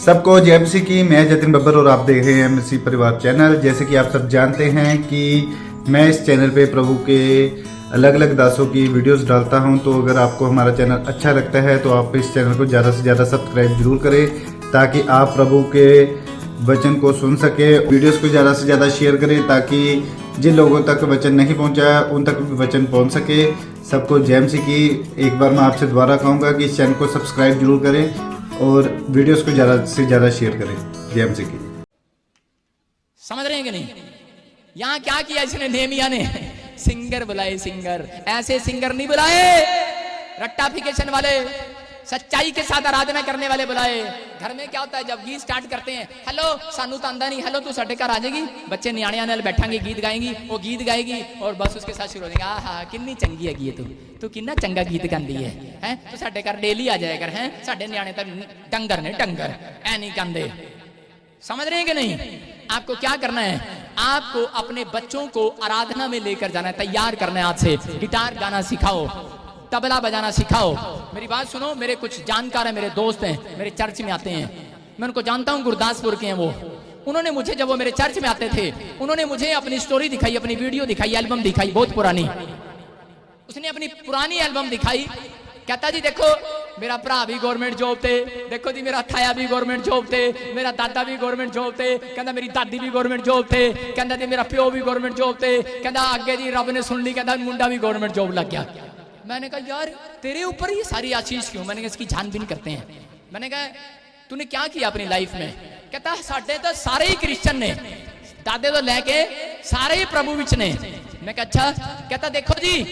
सबको जय मसीह की। मैं जतिन बब्बर और आप देख रहे हैं मसीह परिवार चैनल। जैसे कि आप सब जानते हैं कि मैं इस चैनल पे प्रभु के अलग अलग दासों की वीडियोस डालता हूं, तो अगर आपको हमारा चैनल अच्छा लगता है तो आप इस चैनल को ज़्यादा से ज़्यादा सब्सक्राइब जरूर करें, ताकि आप प्रभु के वचन को सुन सके। वीडियोस को ज़्यादा से ज़्यादा शेयर करें, ताकि जिन लोगों तक वचन नहीं पहुंचा उन तक भी वचन पहुंच सके। सबको जय मसीह की। एक बार मैं आपसे दोबारा कहूँगा कि इस चैनल को सब्सक्राइब जरूर करें और वीडियोस को ज़्यादा से ज़्यादा शेयर करें। जय मसीह की। समझ रहे हैं कि नहीं? यहाँ क्या किया इसने, नेहमिया ने सिंगर बुलाए। सिंगर ऐसे सिंगर नहीं बुलाए, रट्टाफिकेशन वाले, सच्चाई के साथ आराधना करने वाले बुलाए। घर में क्या होता है, जब गीत स्टार्ट करते हैं, हेलो सानू तो आंदा नहीं, हेलो तू साडे घर आ जाएगी, बच्चे न्याणियां नाल बैठांगे, गीत गाएंगी, वो गीत गाएगी और बस उसके साथ शुरू हो जाएगा। आहा किन्नी चंगी हैगी तू किन्ना चंगा गीत गांदी है, हैं तू साडे घर डेली आ जाया कर, हैं साडे न्याणे तो डंगर ने डंगर ऐ नहीं गांदे। समझ रहे हैं कि नहीं? आपको क्या करना है, आपको अपने बच्चों को आराधना में लेकर जाना है, तैयार करना है। आज से गिटार गाना सिखाओ, तबला बजाना सिखाओ। मेरी बात सुनो, मेरे कुछ जानकार हैं, मेरे दोस्त हैं, मेरे चर्च में आते हैं, मैं उनको जानता हूं, गुरदासपुर के हैं वो। उन्होंने मुझे, जब वो मेरे चर्च में आते थे, उन्होंने मुझे अपनी स्टोरी दिखाई, अपनी वीडियो दिखाई, एल्बम दिखाई, बहुत पुरानी। उसने अपनी पुरानी एल्बम दिखाई, कहता जी देखो मेरा भरा भी गवर्नमेंट जॉब थे, देखो जी मेरा थाया भी गवर्नमेंट जॉब थे, मेरा दादा भी गवर्नमेंट जॉब थे, कहता मेरी दादी भी गवर्नमेंट जॉब थे, कहता जी मेरा प्यो भी गवर्नमेंट जॉब थे, कहता आगे जी रब ने सुन ली, कहता मुंडा भी गवर्नमेंट जॉब लग गया। मैंने कहा यार तेरे ऊपर ये सारी आशीष क्यों? मैंने कहा इसकी छानबीन करते हैं। मैंने कहा तूने क्या किया अपनी लाइफ में? कहता साढ़े तो सारे ही क्रिश्चियन ने, दादे तो लेके सारे ही प्रभु विच ने। मैं कहा अच्छा। कहता देखो जी,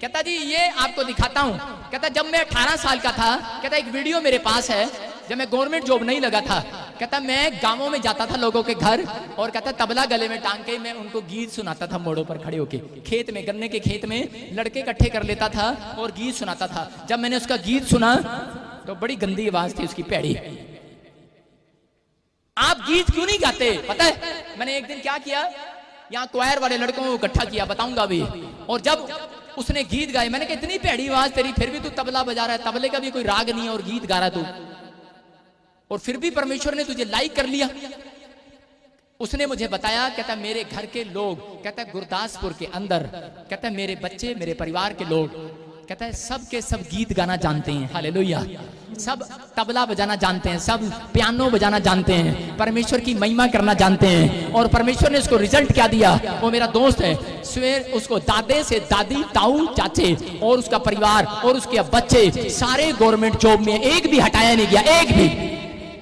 कहता जी ये आपको दिखाता हूं। कहता जब मैं 18 साल का था, कहता एक वीडियो मेरे पास है, जब मैं गवर्नमेंट जॉब नहीं लगा था, कहता मैं गांवों में जाता था लोगों के घर, और कहता तबला गले में टांग के मैं उनको गीत सुनाता था, मोड़ों पर खड़े होके, खेत में, गन्ने के खेत में लड़के इकट्ठे कर लेता था और गीत सुनाता था। जब मैंने उसका गीत सुना तो बड़ी गंदी आवाज थी उसकी, पैड़ी। आप गीत क्यों नहीं गाते? पता है मैंने एक दिन क्या किया, यहाँ क्वायर वाले लड़कों को इकट्ठा किया, बताऊंगा अभी। और जब उसने गीत गाए, मैंने कहा इतनी पैड़ी आवाज तेरी, फिर भी तू तबला बजा रहा है, तबले का भी कोई राग नहीं है और गीत गा रहा तू, और फिर भी परमेश्वर ने तुझे लाइक कर लिया। उसने मुझे बताया, कहता मेरे घर के लोग, कहता गुरदासपुर के अंदर, कहता मेरे बच्चे, मेरे परिवार के लोग, कहता है सब के सब गीत गाना जानते हैं, हालेलुया, सब तबला बजाना जानते हैं, सब पियानो बजाना जानते हैं, परमेश्वर की महिमा करना जानते हैं। और परमेश्वर ने उसको रिजल्ट क्या दिया? वो मेरा दोस्त है, स्वेर उसको दादे से दादी, ताऊ, चाचे और उसका परिवार और उसके बच्चे सारे गवर्नमेंट जॉब में, एक भी हटाया नहीं गया, एक भी।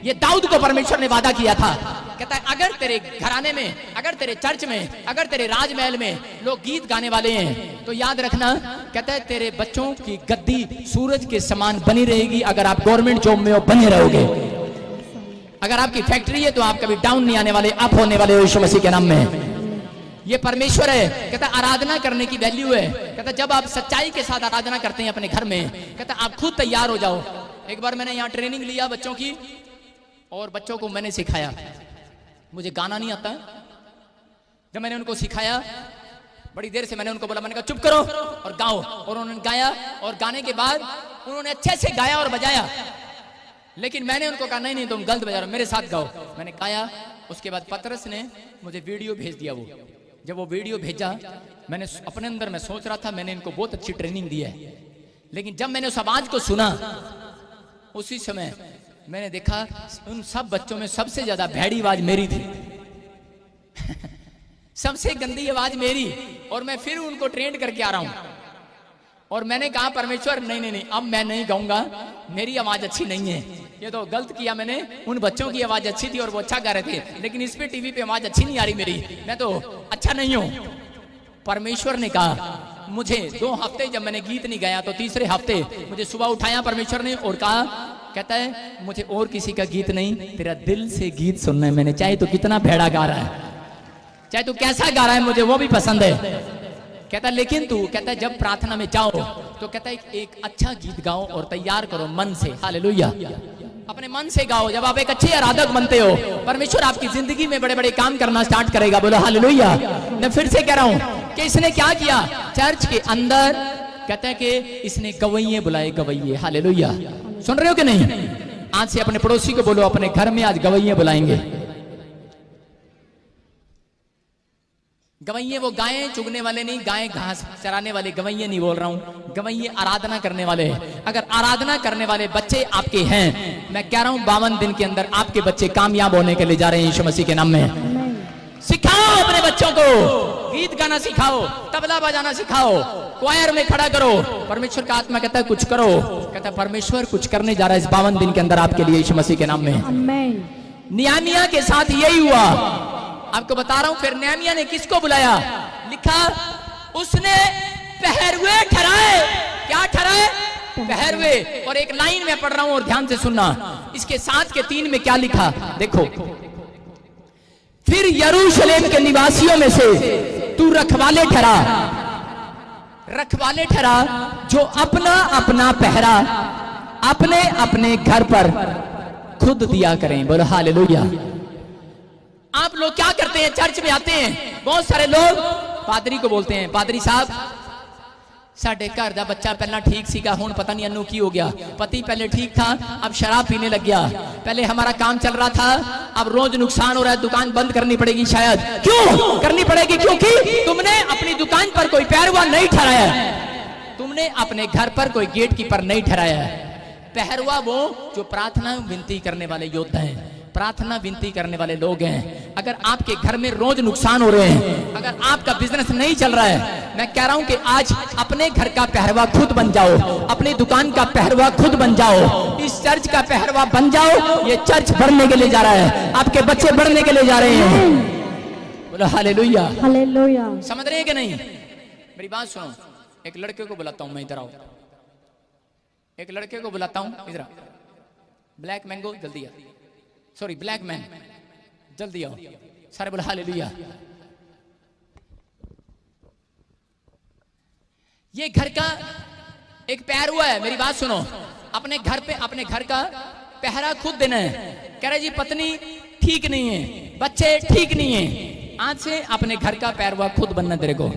ये दाऊद को परमेश्वर ने वादा किया था, कहता है अगर तेरे घराने में, अगर तेरे चर्च में, अगर तेरे राजमहल में लोग गीत गाने वाले हैं तो याद रखना, कहता है तेरे बच्चों की गद्दी सूरज के समान बनी रहेगी अगर आप गवर्नमेंट जॉब में हो, बने रहोगे। अगर आपकी फैक्ट्री है तो आप कभी डाउन नहीं आने वाले, अप होने वाले यीशु मसीह के नाम में। ये परमेश्वर है। कहता आराधना करने की वैल्यू है। कहता जब आप सच्चाई के साथ आराधना करते हैं अपने घर में, कहता आप खुद तैयार हो जाओ। एक बार मैंने यहाँ ट्रेनिंग लिया बच्चों की, और बच्चों को मैंने सिखाया, मुझे गाना नहीं आता। जब मैंने उनको सिखाया, बड़ी देर से मैंने उनको बोला, मैंने कहा चुप करो और गाओ, और उन्होंने गाया, और गाने के बाद उन्होंने अच्छे से गाया और बजाया। लेकिन मैंने उनको कहा नहीं नहीं तुम गलत बजा रहे हो, मेरे साथ गाओ। मैंने गाया, उसके बाद पतरस ने मुझे वीडियो भेज दिया। वो जब वो वीडियो भेजा, मैंने अपने अंदर में सोच रहा था मैंने इनको बहुत अच्छी ट्रेनिंग दी है, लेकिन जब मैंने उस आवाज को सुना, उसी समय मैंने देखा उन सब बच्चों में सबसे ज्यादा भैड़ी आवाज मेरी थी सबसे गंदी आवाज मेरी। और मैं फिर उनको ट्रेंड करके आ रहा हूं, और मैंने कहा परमेश्वर नहीं नहीं नहीं, अब मैं नहीं गाऊंगा, मेरी आवाज अच्छी नहीं है। ये तो गलत किया मैंने। उन बच्चों की आवाज अच्छी थी और वो अच्छा गा रहे थे, लेकिन इस पे टीवी पे आवाज अच्छी नहीं आ रही मेरी, मैं तो अच्छा नहीं हूं। परमेश्वर ने कहा मुझे 2 हफ्ते जब मैंने गीत नहीं गाया, तो तीसरे हफ्ते मुझे सुबह उठाया परमेश्वर ने और कहा, कहता है मुझे और किसी का गीत नहीं, तेरा दिल से गीत सुनना है मैंने, चाहे तो कितना भेड़ा गा रहा है, चाहे तू कैसा गा रहा है, मुझे वो भी पसंद है। कहता लेकिन तू, कहता है जब प्रार्थना में जाओ तो कहता है एक अच्छा गीत गाओ और तैयार करो मन से, हालेलुया, अपने मन से गाओ। जब आप एक अच्छे आराधक बनते हो, परमेश्वर आपकी जिंदगी में बड़े बड़े काम करना स्टार्ट करेगा। बोलो हालेलुया। मैं फिर से कह रहा हूं कि इसने क्या किया चर्च के अंदर, कहता है कि इसने गवैये बुलाए, गवैये, हालेलुया। सुन रहे हो कि नहीं? आज से अपने पड़ोसी को बोलो अपने घर में आज गवैये बुलाएंगे। गवैये वो गायें चुगने वाले नहीं, गायें घास चराने वाले गवैये नहीं बोल रहा हूं। गवैये आराधना करने वाले हैं। अगर आराधना करने वाले बच्चे आपके हैं, मैं कह रहा हूं 52 दिन के अंदर आपके बच्चे कामयाब होने के लिए जा रहे हैं यीशु मसीह के नाम में। सिखाओ अपने बच्चों को, गीत गाना सिखाओ, तबला बजाना सिखाओ, क्वायर में खड़ा करो। परमेश्वर का आत्मा कहता है कुछ करो, कहता है परमेश्वर कुछ करने जा रहा है इस 52 दिन के अंदर आपके लिए यीशु मसीह के नाम में। नियामिया के साथ यही हुआ, आपको बता रहा हूं। फिर नेहमिया ने किसको बुलाया? लिखा उसने पहरुए ठहराए। क्या ठहराए? पहरुए। और एक लाइन में पढ़ रहा हूं और ध्यान से सुनना, इसके 7 के 3 में क्या लिखा देखो। फिर यरूशलेम के निवासियों में से तू रखवाले ठहरा, रखवाले ठहरा जो अपना अपना पहरा अपने अपने घर पर खुद दिया करें। बोलो हालेलुया। आप लोग क्या करते हैं? चर्च में आते हैं, बहुत सारे लोग पादरी को बोलते हैं, पादरी साहब साडे घर दा बच्चा पहला ठीक सीगा, हुण पता नहीं अनु की हो गया। पति पहले ठीक था, अब शराब पीने लग गया। पहले हमारा काम चल रहा था, अब रोज नुकसान हो रहा है, दुकान बंद करनी पड़ेगी शायद। क्यों करनी पड़ेगी? क्योंकि तुमने अपनी दुकान पर कोई पहरुआ नहीं ठहराया, तुमने अपने घर पर कोई गेट कीपर नहीं ठहराया। पहरुआ वो जो प्रार्थना विनती करने वाले योद्धा हैं, प्रार्थना विनती करने वाले लोग हैं। अगर आपके घर में रोज नुकसान हो रहे हैं, अगर आपका बिजनेस नहीं चल रहा है, मैं कह रहा हूं कि आज अपने घर का पहरवा खुद बन जाओ, अपनी दुकान का पहरवा खुद बन जाओ, इस चर्च का पहरवा बन जाओ। ये चर्च बढ़ने के लिए जा रहा है, आपके बच्चे बढ़ने के लिए जा रहे हैं। बोलो हालेलुया, हालेलुया। समझ रहे हैं कि नहीं? मेरी बात सुनो। एक लड़के को बुलाता हूं मैं, इधर आओ। एक लड़के को बुलाता हूं, इधर आओ। ब्लैक मैंगो जल्दी आ, सॉरी ब्लैक मैन जल्दी आओ। सारे बोलो हालेलुया। ये घर का एक पहरुआ है। मेरी बात सुनो, अपने घर पे अपने घर का पहरा खुद देना है। कह रहे जी पत्नी ठीक नहीं है, बच्चे ठीक नहीं है, आज से अपने घर का पहरुआ खुद बनना तेरे को।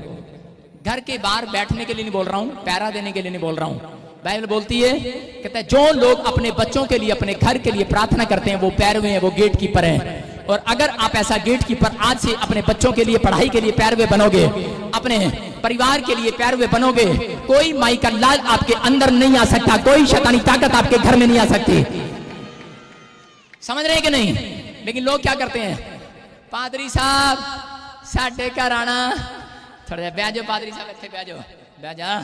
घर के बाहर बैठने के लिए नहीं बोल रहा हूं, पहरा देने के लिए नहीं बोल रहा हूं। बाइबल बोलती है, कहता है जो लोग अपने बच्चों के लिए, अपने घर के लिए प्रार्थना करते हैं, वो पैरवे हैं, वो गेट कीपर हैं। और अगर आप ऐसा गेट कीपर आज से अपने बच्चों के लिए, पढ़ाई के लिए पैरवे बनोगे, अपने परिवार के लिए पैरवे बनोगे, कोई माई का लाल आपके अंदर नहीं आ सकता, कोई शैतानी ताकत आपके घर में नहीं आ सकती। समझ रहे हैं कि नहीं? लेकिन लोग क्या करते हैं? पादरी साहब साडे घर आना, थोड़ा जा बैठ जाओ पादरी साहब, इत्थे बैठ जाओ, बैठ जा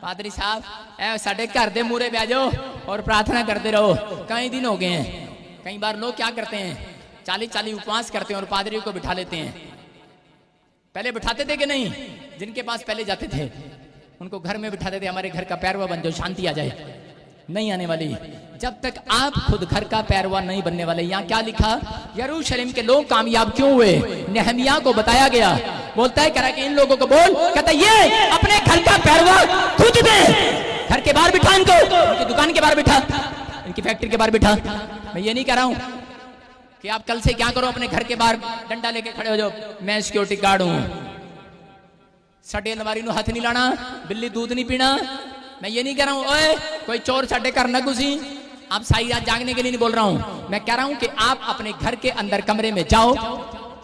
पादरी साहब, ऐ साडे घर दे मूरे बैठ जाओ और प्रार्थना करते रहो। कई दिन हो गए हैं। कई बार लोग क्या करते हैं, 40-40 उपवास करते हैं और पादरी को बिठा लेते हैं। पहले बिठाते थे कि नहीं? जिनके पास पहले जाते थे उनको घर में बिठाते थे, हमारे घर का पैरवा बन जाओ, शांति आ जाए। नहीं आने वाली जब तक आप खुद घर का पैरवा नहीं बनने वाले। यहाँ क्या लिखा? यरूशलेम के लोग कामयाब क्यों हुए? नेहमिया को बताया गया, बोलता है करा कि इन लोगों को बोल, कहता है ये अपने घर का पैरवा खुद दे, घर के बाहर बिठा इनको, इनकी दुकान के बाहर बिठा, इनकी फैक्ट्री के बाहर बिठा। मैं ये नहीं कह रहा हूं कि आप कल से क्या करो, अपने घर के बाहर डंडा लेके खड़े हो जाओ, मैं सिक्योरिटी गार्ड हूं, साडे अलमारी नु हाथ नहीं लाना, बिल्ली दूध नहीं पीना। मैं ये नहीं कह रहा हूं ओए कोई चोर साडे घर न घुसी, आप सारी रात जागने के लिए नहीं बोल रहा हूं। मैं कह रहा हूं कि आप अपने घर के अंदर कमरे में जाओ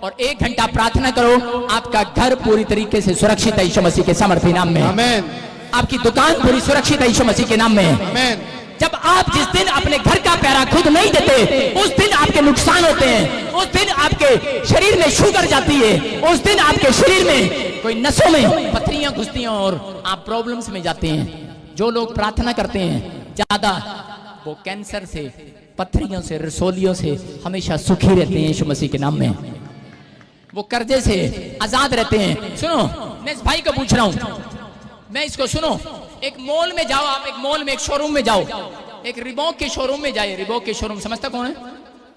और 1 घंटा प्रार्थना करो, आपका घर पूरी तरीके से सुरक्षित है यीशु मसीह के सामर्थ्य नाम में। आमीन। आपकी दुकान पूरी सुरक्षित है यीशु मसीह के नाम में। आमीन। जब आप जिस दिन अपने घर का पैरा खुद नहीं देते, उस दिन आपके नुकसान होते हैं, उस दिन आपके शरीर में शुगर जाती है, उस दिन आपके शरीर में कोई नसों में पथरियां घुसती हैं और आप प्रॉब्लम्स में जाते हैं। जो लोग प्रार्थना करते हैं ज्यादा, वो कैंसर से, पथरियों से, रसोलियों से हमेशा सुखी रहते हैं यीशु मसीह के नाम में। वो कर्जे से आजाद रहते हैं। सुनो, मैं इस भाई को पूछ रहा हूं, मैं इसको सुनो, एक मॉल में जाओ, आप एक मॉल में, एक शोरूम में जाओ, एक रिबॉक के शोरूम में जाए। रिबॉक के शोरूम समझता कौन है?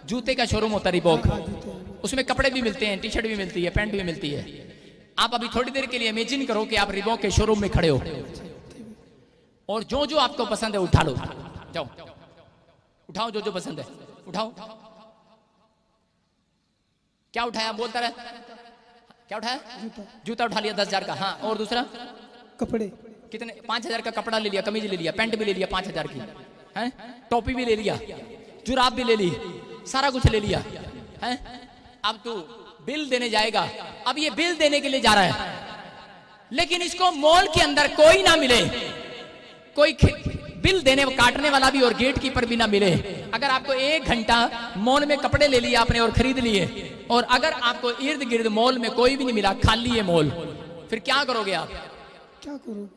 जूते का शोरूम होता है रिबॉक, उसमें कपड़े भी मिलते हैं, टी शर्ट भी मिलती है, पैंट भी मिलती है। आप अभी थोड़ी देर के लिए इमेजिन करो कि आप रिबॉक के शोरूम में खड़े हो और जो जो आपको पसंद है उठा लो, जाओ उठाओ, जो जो पसंद है उठाओ। क्या उठाया? बोलता रहे, क्या उठाया? जूता उठा लिया 10,000 का। हाँ, और दूसरा कपड़े कितने? 5,000 का कपड़ा ले लिया, कमीज ले लिया, पैंट भी ले लिया 5,000 की, हैं, टोपी भी ले लिया। जुराब भी ले ली, सारा कुछ ले लिया है। अब तू बिल देने जाएगा, अब ये बिल देने के लिए जा रहा है, लेकिन इसको मॉल के अंदर कोई ना मिले, कोई बिल देने काटने वाला भी और गेट कीपर भी ना मिले। अगर आपको 1 घंटा मॉल में कपड़े ले लिए आपने और खरीद लिए, और अगर आपको इर्द गिर्द मॉल में कोई भी नहीं मिला, खाली है मॉल, फिर क्या करोगे आप? क्या करूँ?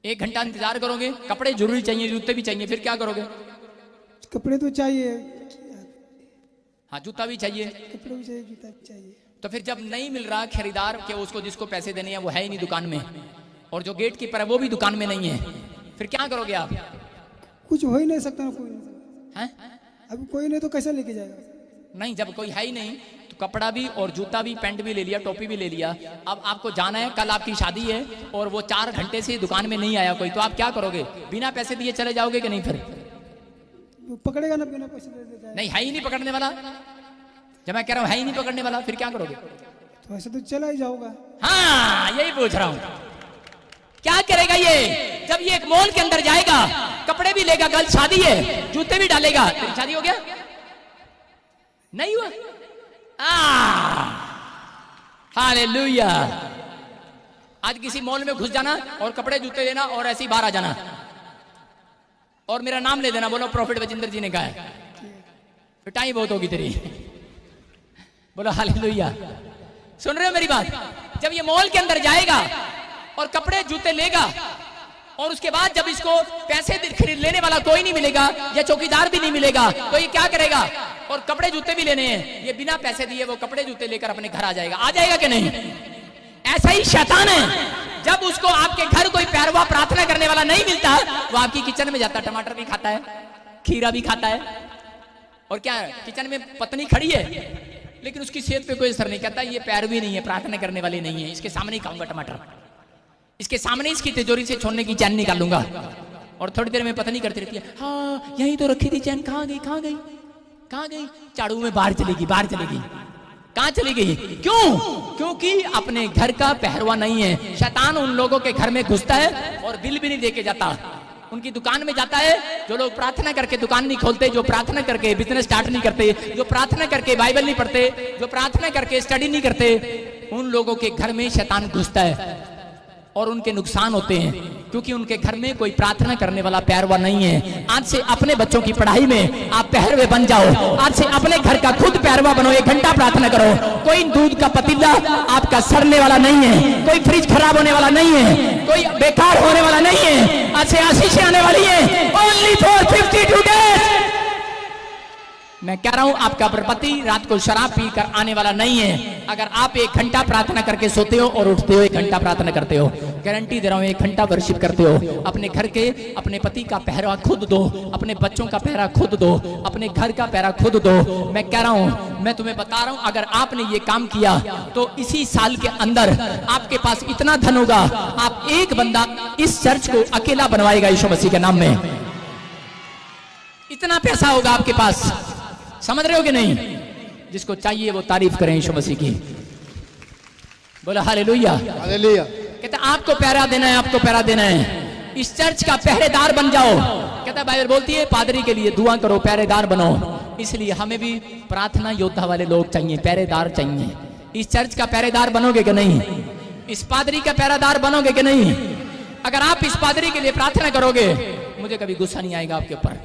1 घंटा इंतजार करोगे, कपड़े जरूरी चाहिए, जूते भी चाहिए, फिर क्या करोगे? कपड़े तो चाहिए, हाँ जूता भी चाहिए, कपड़े भी चाहिए, जूता भी चाहिए। तो फिर जब नहीं मिल रहा खरीदार के, उसको जिसको पैसे देने हैं वो है ही नहीं दुकान में, और जो गेट कीपर है वो भी दुकान में नहीं है, फिर क्या करोगे आप? कुछ हो ही नहीं सकता ना, कोई नहीं हैं? अभी कोई नहीं तो कैसे लेके जाएगा? नहीं, जब कोई है ही नहीं तो कपड़ा भी और जूता भी, पैंट भी ले लिया, टोपी भी ले लिया। अब आपको जाना है, कल आपकी शादी है और वो 4 घंटे से दुकान में नहीं आया कोई, तो आप क्या करोगे? बिना पैसे दिए चले जाओगे कि नहीं? फिर वो पकड़ेगा ना बिना पैसे दे? नहीं, है ही नहीं पकड़ने वाला। जब मैं कह रहा हूं है ही नहीं पकड़ने वाला, फिर क्या करोगे? तो ऐसे तो चला ही जाऊंगा। हाँ, यही पूछ रहा हूं, क्या करेगा ये? जब ये एक मॉल के अंदर जाएगा, कपड़े भी लेगा, कल शादी है, जूते भी डालेगा, फिर शादी हो गया? नहीं हुआ। हालेलुया। आज किसी मॉल में घुस जाना और कपड़े जूते लेना और ऐसे ही बाहर आ जाना और मेरा नाम ले देना, बोलो प्रॉफिट बजिंदर जी ने कहा है, पिटाई बहुत होगी तेरी। बोलो हालेलुया। सुन रहे हो मेरी बात? जब ये मॉल के अंदर जाएगा और कपड़े जूते लेगा, और उसके बाद जब इसको पैसे खरीद लेने वाला कोई नहीं मिलेगा या चौकीदार भी नहीं मिलेगा, तो ये क्या करेगा? और कपड़े जूते भी लेने हैं, ये बिना पैसे दिए वो कपड़े जूते लेकर अपने घर आ जाएगा। आ जाएगा कि नहीं? ऐसा ही शैतान है, जब उसको आपके घर कोई पैरवा प्रार्थना करने वाला नहीं मिलता, वो आपकी किचन में जाता, टमाटर भी खाता है, खीरा भी खाता है, और क्या किचन में पत्नी खड़ी है लेकिन उसकी सेहत पे कोई असर नहीं करता। ये पैरवी नहीं है, प्रार्थना करने वाली नहीं है, इसके सामने ही खाऊंगा टमाटर, इसके सामने इसकी तिजोरी से छोड़ने की चैन निकालूंगा। और थोड़ी देर में पत्नी करती रहती है, हाँ यही तो रखी थी चैन, कहाँ गई, कहाँ गई, कहाँ गई? झाड़ू में बाहर चलेगी, बाहर चलेगी। कहाँ चली गई? क्यों? क्योंकि अपने घर का पहरवा नहीं है। शैतान उन लोगों के घर में घुसता है और बिल भी नहीं देके जाता, उनकी दुकान में जाता है। जो लोग प्रार्थना करके दुकान नहीं खोलते, जो प्रार्थना करके बिजनेस स्टार्ट नहीं करते, जो प्रार्थना करके बाइबल नहीं पढ़ते, जो प्रार्थना करके स्टडी नहीं करते, उन लोगों के घर में शैतान घुसता है और उनके नुकसान होते हैं, क्योंकि उनके घर में कोई प्रार्थना करने वाला पैरवा नहीं है। आज से अपने बच्चों की पढ़ाई में आप पैरवे बन जाओ। आज से अपने घर का खुद पैरवा बनो, 1 घंटा प्रार्थना करो। कोई दूध का पतीला आपका सड़ने वाला नहीं है, कोई फ्रिज खराब होने वाला नहीं है, कोई बेकार होने वाला नहीं है। आज से आशीषें आने वाली है। Only for 52 days. मैं कह रहा हूं, आपका पति रात को शराब पीकर आने वाला नहीं है। अगर आप 1 घंटा प्रार्थना करके सोते हो और उठते हो 1 घंटा प्रार्थना करते हो, गारंटी दे रहा हूं 1 घंटा वर्शिप करते हो, अपने घर के, अपने पति का पहरा खुद दो, अपने बच्चों का पहरा खुद दो, अपने घर का पहरा खुद दो। मैं कह रहा हूं, मैं तुम्हें बता रहा हूं, अगर आपने ये काम किया तो इसी साल के अंदर आपके पास इतना धन होगा, आप एक बंदा इस चर्च को अकेला बनवाएगा यीशु मसीह के नाम में। इतना पैसा होगा आपके पास, समझ रहे हो कि नहीं? जिसको चाहिए वो तारीफ करें यीशु मसीह की। बोला हालेलुया। हालेलुया। कहता आपको पहरा देना है, आपको पहरा देना है, इस चर्च का पहरेदार बन जाओ। कहता बाइबल बोलती है पादरी के लिए दुआ करो, पहरेदार बनो। इसलिए हमें भी प्रार्थना योद्धा वाले लोग चाहिए, पहरेदार चाहिए। इस चर्च का पहरेदार बनोगे कि नहीं? इस पादरी का पहरेदार बनोगे कि नहीं? अगर आप इस पादरी के लिए प्रार्थना करोगे, मुझे कभी गुस्सा नहीं आएगा आपके ऊपर।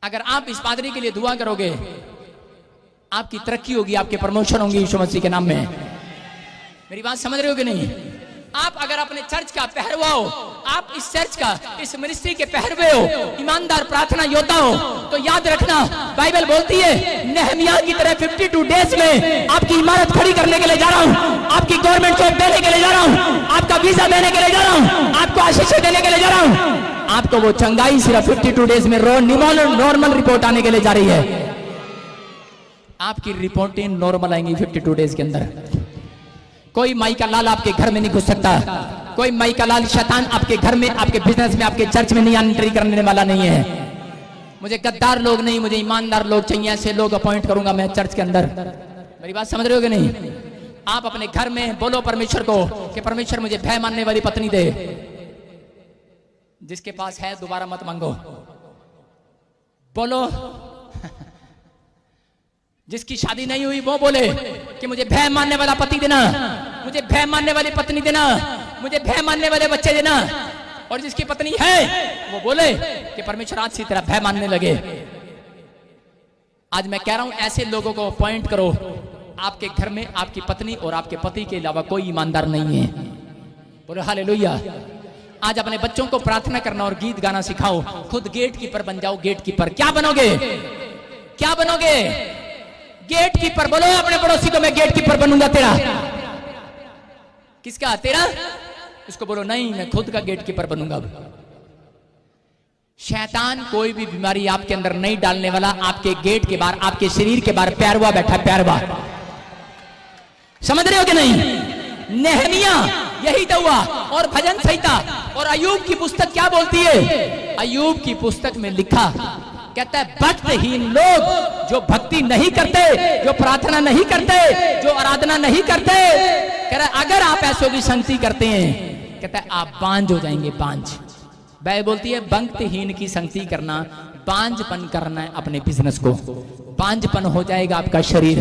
अगर आप इस पादरी के लिए दुआ करोगे, आपकी तरक्की होगी, आपके प्रमोशन होंगी यीशु मसीह के नाम में। मेरी बात समझ रहे हो कि नहीं? आप अगर अपने चर्च का पहरवा हो, आप इस चर्च का, इस मिनिस्ट्री के पहरवे हो, ईमानदार प्रार्थना योद्धा हो, तो याद रखना बाइबल बोलती है नेहमिया की तरह 52 डेज में आपकी इमारत खड़ी करने के लिए जा रहा हूं, आपकी गवर्नमेंट जॉब देने के लिए जा रहा हूं, आपका वीजा देने के लिए जा रहा हूं, आपको आशीष देने के लिए जा रहा हूं। आपको वो चंगाई सिर्फ 52 डेज में नॉर्मल रिपोर्ट आने के लिए जा रही है। आपकी रिपोर्टें नॉर्मल आएंगी 52 डेज के अंदर। कोई माई का लाल आपके घर में नहीं घुस सकता, कोई माई का लाल शैतान आपके घर में, आपके बिजनेस में, आपके चर्च में नहीं एंट्री करने वाला नहीं है। मुझे गद्दार लोग नहीं, मुझे ईमानदार लोग चाहिए। ऐसे लोग अपॉइंट करूंगा मैं चर्च के अंदर। मेरी बात समझ रहे हो कि नहीं? आप अपने घर में बोलो परमेश्वर को कि परमेश्वर मुझे भय मानने वाली पत्नी दे। जिसके पास है दोबारा मत मांगो। बोलो। जिसकी शादी नहीं हुई वो बोले कि मुझे भय मानने वाला पति देना, मुझे भय मानने वाली पत्नी देना, मुझे भय मानने वाले बच्चे देना। और जिसकी पत्नी है वो बोले कि परमेश्वर आज से तेरा भय मानने लगे। आज मैं कह रहा हूं ऐसे लोगों को अपॉइंट करो। आपके घर में आपकी पत्नी और आपके पति के अलावा कोई ईमानदार नहीं है। बोलो हालेलुया। आज अपने बच्चों को प्रार्थना करना और गीत गाना सिखाओ। खुद गेट कीपर बन जाओ। गेट कीपर क्या बनोगे? क्या बनोगे? Gatekeeper. बोलो अपने पड़ोसी को मैं गेट कीपर बनूंगा तेरा। किसका? तेरा। उसको बोलो नहीं, मैं खुद का गेट कीपर बनूंगा। शैतान कोई भी बीमारी आपके अंदर नहीं डालने वाला। आपके गेट के बाहर, आपके शरीर के बाहर प्यारवा बैठा। प्यारवा, समझ रहे हो कि नहीं? नेहमिया यही तो हुआ। और भजन संहिता और अय्यूब की पुस्तक क्या बोलती है? अय्यूब की पुस्तक में लिखा, कहता है भक्तहीन लोग जो भक्ति नहीं करते, जो प्रार्थना नहीं करते, जो आराधना नहीं करते, कह रहा अगर आप ऐसों की संगति करते हैं, कहता है आप बांझ हो जाएंगे। बांझ। बाइबल बोलती है भक्तहीन की संगति करना, बांझपन करना है अपने बिजनेस को। बांझपन हो जाएगा आपका शरीर,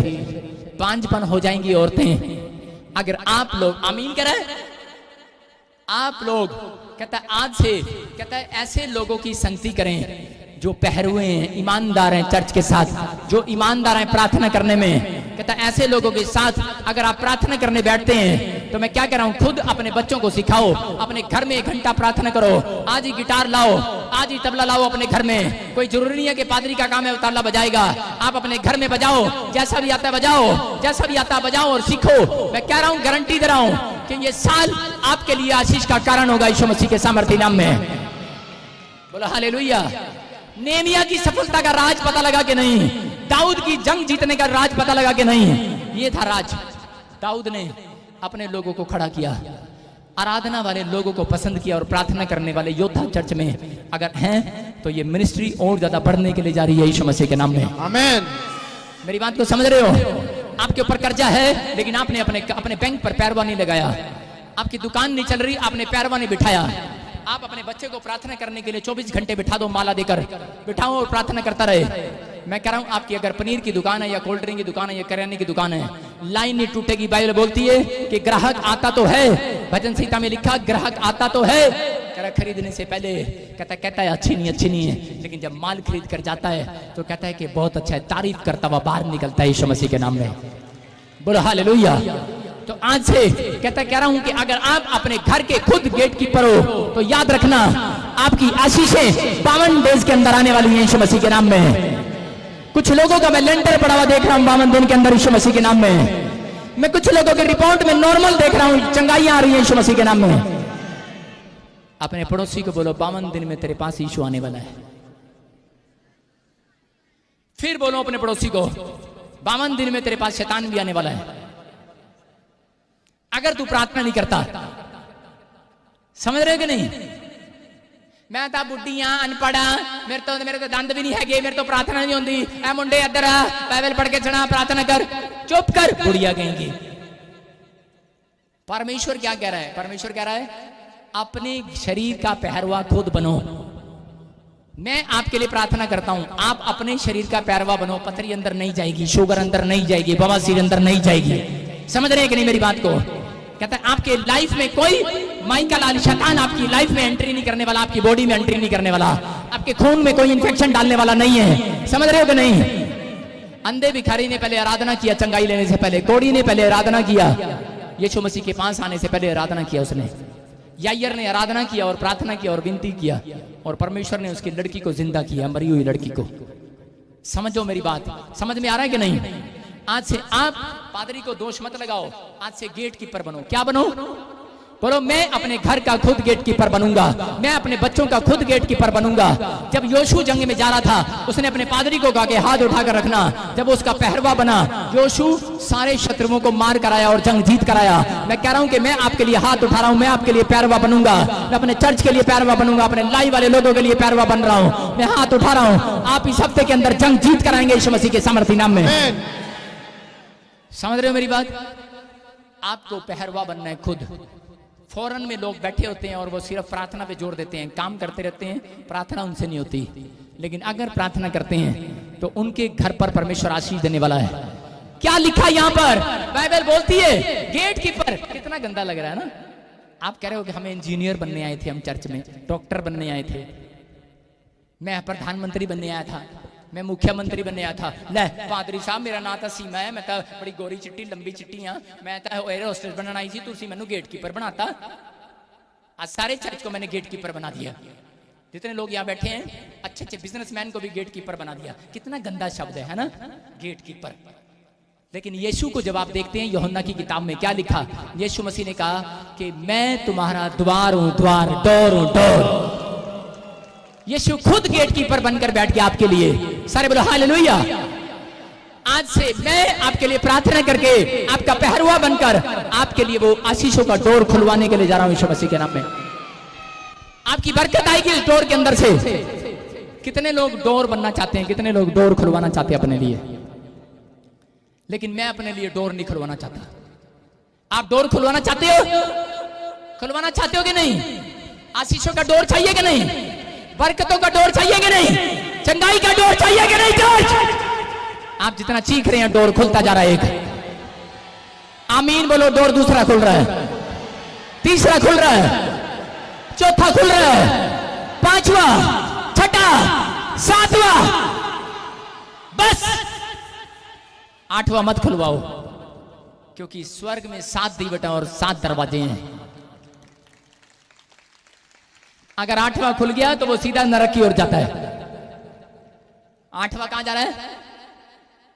बांझपन हो जाएंगी औरतें। अगर आप लोग आमीन करें, आप लोग, कहता है आज से, कहता है ऐसे लोगों की संगति करें जो पहरुए हैं, ईमानदार हैं चर्च के साथ, जो ईमानदार हैं प्रार्थना करने में। कहता है ऐसे लोगों के साथ अगर आप प्रार्थना करने बैठते हैं तो मैं क्या कह रहा हूं, खुद अपने बच्चों को सिखाओ। अपने घर में 1 घंटा प्रार्थना करो। आज ही गिटार लाओ, आज ही तबला लाओ अपने घर में। कोई जरूरी नहीं है कि पादरी का काम है तबला बजाएगा। आप अपने घर में बजाओ, जैसा भी आता है बजाओ, जैसा भी आता है बजाओ और सीखो। मैं कह रहा हूं, गारंटी दे रहा हूं कि ये साल आपके लिए आशीष का कारण होगा यीशु मसीह के सामर्थ्य नाम में। बोलो हालेलुया। नेहमिया की सफलता का राज पता लगा कि नहीं? दाऊद की जंग जीतने का राज पता लगा कि नहीं? ये था राज। दाऊद ने अपने लोगों को खड़ा किया, आराधना वाले लोगों को पसंद किया और प्रार्थना करने वाले योद्धा चर्च में अगर हैं तो ये मिनिस्ट्री और ज्यादा बढ़ने के लिए जा रही है यीशु मसीह के नाम में। आमीन। मेरी बात को समझ रहे हो? आपके ऊपर कर्जा है लेकिन आपने अपने बैंक पर पैरवा नहीं लगाया। आपकी दुकान नहीं चल रही, आपने पैरवा नहीं बिठाया। आप अपने बच्चे को प्रार्थना करने के लिए 24 घंटे बिठा दो, माला देकर बिठाओ और प्रार्थना करता रहे। मैं कह रहा हूं आपकी अगर पनीर की दुकान है या कोल्ड ड्रिंक की दुकान है या करियाने की दुकान है, लाइन नहीं टूटेगी। बाइबल बोलती है कि ग्राहक आता तो है, भजन संहिता में लिखा ग्राहक आता तो है, कह रहा खरीदने से पहले कहता है अच्छी नहीं है, लेकिन जब माल खरीद कर जाता है तो कहता है कि बहुत अच्छा है, तारीफ करता हुआ बाहर निकलता है यीशु मसीह के नाम में। बोलो हालेलुया। तो आज से कह रहा हूं कि अगर आप अपने घर के खुद गेट कीपर हो तो याद रखना आपकी आशीषें 52 डेज के अंदर आने वाली हैं यीशु मसीह के नाम में। कुछ लोगों का मैं लेंटर पड़ा हुआ देख रहा हूं 52 दिन के अंदर यीशु मसीह के नाम में। मैं कुछ लोगों के रिपोर्ट में नॉर्मल देख रहा हूं, चंगाइयां आ रही हैं यीशु मसीह के नाम में। अपने पड़ोसी को बोलो 52 दिन में तेरे पास यीशु आने वाला है। फिर बोलो अपने पड़ोसी को 52 दिन में तेरे पास शैतान भी आने वाला है। अगर तू प्रार्थना नहीं करता, समझ रहे हो कि नहीं? मैं तो बुढ़िया अनपढ़ा, मेरे तो दंद भी नहीं है, मेरे तो प्रार्थना नहीं होती। ऐ मुंडे इधर आ, बाइबल पढ़ के सुना, प्रार्थना कर। चुप कर, बुढ़िया कहेंगी। परमेश्वर क्या कह रहा है? परमेश्वर कह रहा है अपने शरीर का पहरवा खुद बनो। मैं आपके लिए प्रार्थना करता हूं, आप अपने शरीर का पहरवा बनो। पथरी अंदर नहीं जाएगी, शुगर अंदर नहीं जाएगी, बवासीर अंदर नहीं जाएगी। समझ रहे हैं कि नहीं मेरी बात को? कहता है आपके लाइफ में कोई माइका लाल शैतान आपकी लाइफ में एंट्री नहीं करने वाला, आपकी बॉडी में एंट्री नहीं करने वाला, आपके खून में कोई इंफेक्शन डालने वाला नहीं है। समझ रहे हो कि नहीं? अंधे भिखारी ने पहले आराधना किया चंगाई लेने से पहले, कोढ़ी ने पहले आराधना किया, यीशु मसीह के पास आने से पहले आराधना किया उसने। यायर ने आराधना किया और प्रार्थना किया और विनती किया और परमेश्वर ने उसकी लड़की को जिंदा किया, मरी हुई लड़की को। समझो मेरी बात, समझ में आ रहा है कि नहीं? आज से आप पादरी को दोष मत लगाओ, आज से गेट कीपर बनो। क्या बनो? बोलो मैं अपने घर का खुद गेट कीपर बनूंगा, मैं अपने बच्चों का खुद गेट कीपर बनूंगा। जब योशू जंग में जा रहा था उसने अपने पादरी को कहा कि हाथ उठाकर रखना। जब उसका पहरवा बना, योशू सारे शत्रुओं को मार कराया और जंग जीत कराया। मैं कह रहा हूं कि मैं आपके लिए हाथ उठा रहा हूं, मैं आपके लिए पहरवा बनूंगा, मैं अपने चर्च के लिए पहरवा बनूंगा, अपने लाइव वाले लोगों के लिए पहरवा बन रहा हूं, मैं हाथ उठा रहा हूं। आप इस हफ्ते के अंदर जंग जीत कराएंगे यीशु मसीह के सामर्थ्य नाम में। समझ रहे हो मेरी बात? आपको पहरवा बनना है खुद। फौरन में लोग बैठे होते हैं और वो सिर्फ प्रार्थना पे जोर देते हैं, काम करते रहते हैं, प्रार्थना उनसे नहीं होती। लेकिन अगर प्रार्थना करते हैं तो उनके घर पर परमेश्वर आशीष देने वाला है। क्या लिखा यहाँ पर? बाइबल बोलती है गेट कीपर। कितना गंदा लग रहा है ना। आप कह रहे हो कि हमें इंजीनियर बनने आए थे, हम चर्च में डॉक्टर बनने आए थे, मैं प्रधानमंत्री बनने आया था, मैं मुख्यमंत्री बनने आया था। ले पादरी साहब मेरा नाम तो सीमा है, मैं तो बड़ी गोरी चिट्टी लंबी चिट्टी हाँ, मैं तो एयर होस्टेस बनना आई थी, तुसी मैनू गेट कीपर बनाता। आज सारे चर्च को मैंने गेट कीपर बना दिया। जितने लोग यहाँ बैठे हैं अच्छे अच्छे बिजनेसमैन को भी गेट कीपर बना दिया। कितना गंदा शब्द है ना, गेट कीपर। लेकिन यीशु को जब आप देखते हैं यूहन्ना की किताब में क्या लिखा, यीशु मसीह ने कहा कि मैं तुम्हारा द्वार हूं, द्वार, डोर हूं, डोर। यीशु खुद गेट कीपर बनकर बैठ गया आपके लिए। सारे बोलो हालेलुया। आज से मैं आपके लिए प्रार्थना करके आपका पहरुआ बनकर आपके लिए वो आशीषों का डोर खुलवाने के लिए जा रहा हूं यीशु मसीह के नाम में। आपकी बरकत आएगी इस डोर के अंदर से। कितने लोग डोर बनना चाहते हैं, कितने लोग डोर खुलवाना चाहते हैं अपने लिए, लेकिन मैं अपने लिए डोर नहीं खुलवाना चाहता। आप डोर खुलवाना चाहते हो? खुलवाना चाहते हो कि नहीं? आशीषों का डोर चाहिए कि नहीं? बरकतों का डोर चाहिए कि नहीं? चंगाई का डोर चाहिए कि नहीं? चर्च आप जितना चीख रहे हैं डोर खुलता जा रहा है। एक आमीन बोलो। डोर दूसरा खुल रहा है, तीसरा खुल रहा है, चौथा खुल रहा है, पांचवा, छठा, सातवां, बस आठवां मत खुलवाओ, क्योंकि स्वर्ग में 7 दीवटा और 7 दरवाजे हैं। अगर 8वां खुल गया तो वो सीधा नरक की ओर जाता है। 8वां कहां जा रहा है?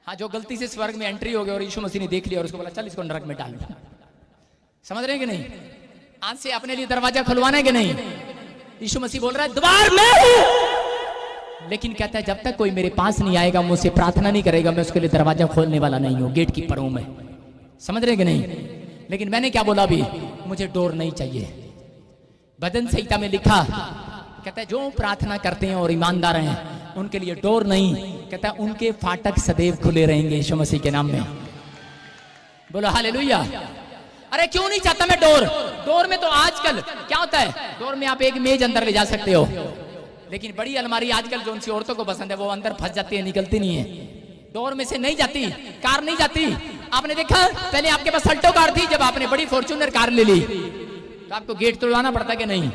हाँ, जो गलती से स्वर्ग में एंट्री हो गया और यीशु मसीह ने देख लिया और उसको बोला चल इसको नरक में डाल। समझ रहे हैं कि नहीं? आज से अपने लिए दरवाजा खुलवाना है कि नहीं? यीशु मसीह बोल रहा है द्वार मैं हूं, लेकिन कहता है जब तक कोई मेरे पास नहीं आएगा, मुझसे प्रार्थना नहीं करेगा, मैं उसके लिए दरवाजा खोलने वाला नहीं हूं। गेट कीपर हूं मैं। समझ रहे हैं कि नहीं? लेकिन मैंने क्या बोला अभी? मुझे डोर नहीं चाहिए। भजन संहिता में लिखा, कहता है जो प्रार्थना करते हैं और ईमानदार हैं उनके लिए डोर नहीं, कहता है उनके फाटक सदैव खुले रहेंगे यीशु मसीह के नाम में। बोलो हालेलुया। अरे क्यों नहीं चाहता मैं डोर? डोर में तो आजकल क्या होता है, डोर में आप एक मेज अंदर ले जा सकते हो, लेकिन बड़ी अलमारी आजकल जो उनसी औरतों को पसंद है वो अंदर फंस जाती है, निकलती नहीं है। डोर में से नहीं जाती, कार नहीं जाती। आपने देखा पहले आपके पास अल्टो कार थी, जब आपने बड़ी फॉर्च्यूनर कार ले ली तो आपको गेट तोड़वाना पड़ता कि नहीं?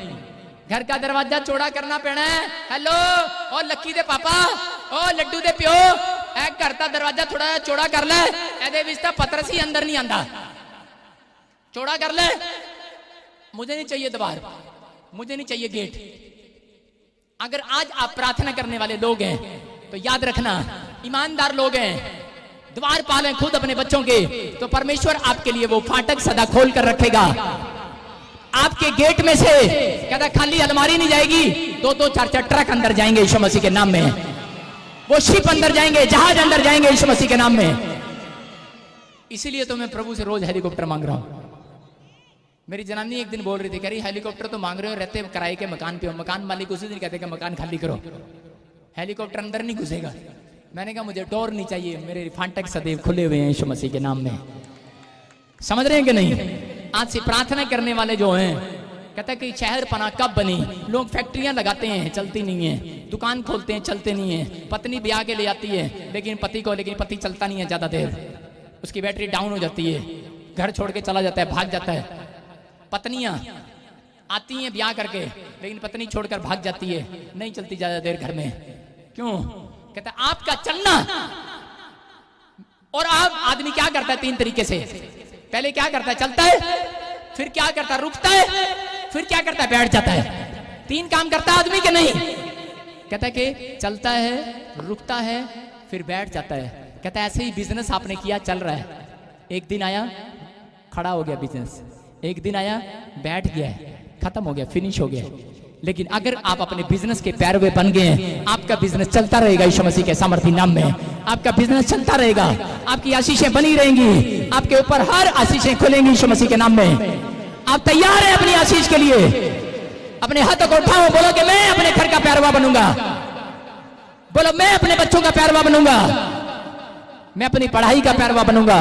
घर का दरवाजा चौड़ा करना पड़ना है। हेलो और लक्की दे पापा, ओ लड्डू दे प्यो, घर का दरवाजा थोड़ा चौड़ा कर ले, एदे विच तां पतरस ही अंदर नहीं आंदा, चौड़ा कर ले। मुझे नहीं चाहिए द्वार, मुझे नहीं चाहिए गेट। अगर आज आप प्रार्थना करने वाले लोग हैं तो याद रखना, ईमानदार लोग हैं, द्वार पालें खुद अपने बच्चों के, तो परमेश्वर आपके लिए वो फाटक सदा खोल कर रखेगा। आपके गेट में से कहता खाली अलमारी नहीं जाएगी, 2-2, 4-4 ट्रक अंदर जाएंगे यीशु मसीह के नाम में। वो शिप अंदर जाएंगे, जहाज अंदर जाएंगे यीशु मसीह के नाम में। इसीलिए तो मैं प्रभु से रोज हेलीकॉप्टर मांग रहा हूं। मेरी जनानी एक दिन बोल रही थी, कह रही हेलीकॉप्टर तो मांग रहे हो, रहते किराए के मकान पे हो, मकान मालिक उसी दिन कहते कि मकान खाली करो, हेलीकॉप्टर अंदर नहीं घुसेगा। मैंने कहा मुझे डोर नहीं चाहिए, मेरे फाटक सदैव खुले हुए हैं यीशु मसीह के नाम में। समझ रहे हैं कि नहीं? आज से प्रार्थना करने वाले जो हैं, कहता है कि शहर पना कब बनी? लोग फैक्ट्रियां लगाते हैं, चलती नहीं है, दुकान खोलते हैं, चलते नहीं है, पत्नी ब्याह के ले आती है लेकिन पति चलता नहीं है ज्यादा देर, उसकी बैटरी डाउन हो जाती है, घर छोड़ के चला जाता है, भाग जाता है। पत्नियां आती हैं ब्याह करके, लेकिन पत्नी छोड़कर भाग जाती है, नहीं चलती ज्यादा देर घर में। क्यों? कहता है आपका चलना। और आप आदमी क्या करता है 3 तरीके से? पहले क्या करता है? चलता है, फिर क्या करता है? रुकता है, फिर क्या करता है? बैठ जाता है। 3 काम करता है आदमी के नहीं? कहता है कि चलता है, रुकता है, फिर बैठ जाता है। कहता है ऐसे ही बिजनेस आपने किया, चल रहा है, एक दिन आया खड़ा हो गया बिजनेस, एक दिन आया बैठ गया, खत्म हो गया, फिनिश हो गया। लेकिन अगर आप अपने बिजनेस के पैरवे बन गए हैं, आपका बिजनेस चलता रहेगा यीशु मसीह के सामर्थ्य नाम में। आपका बिजनेस चलता रहेगा, आपकी आशीषें बनी रहेंगी, आपके ऊपर हर आशीषें खुलेंगी यीशु मसीह के नाम में। आप तैयार हैं अपनी आशीष के लिए? अपने हाथों को उठाओ, बोलो कि मैं अपने घर का पैरवा बनूंगा, बोलो मैं अपने बच्चों का पैरवा बनूंगा, मैं अपनी पढ़ाई का पैरवा बनूंगा,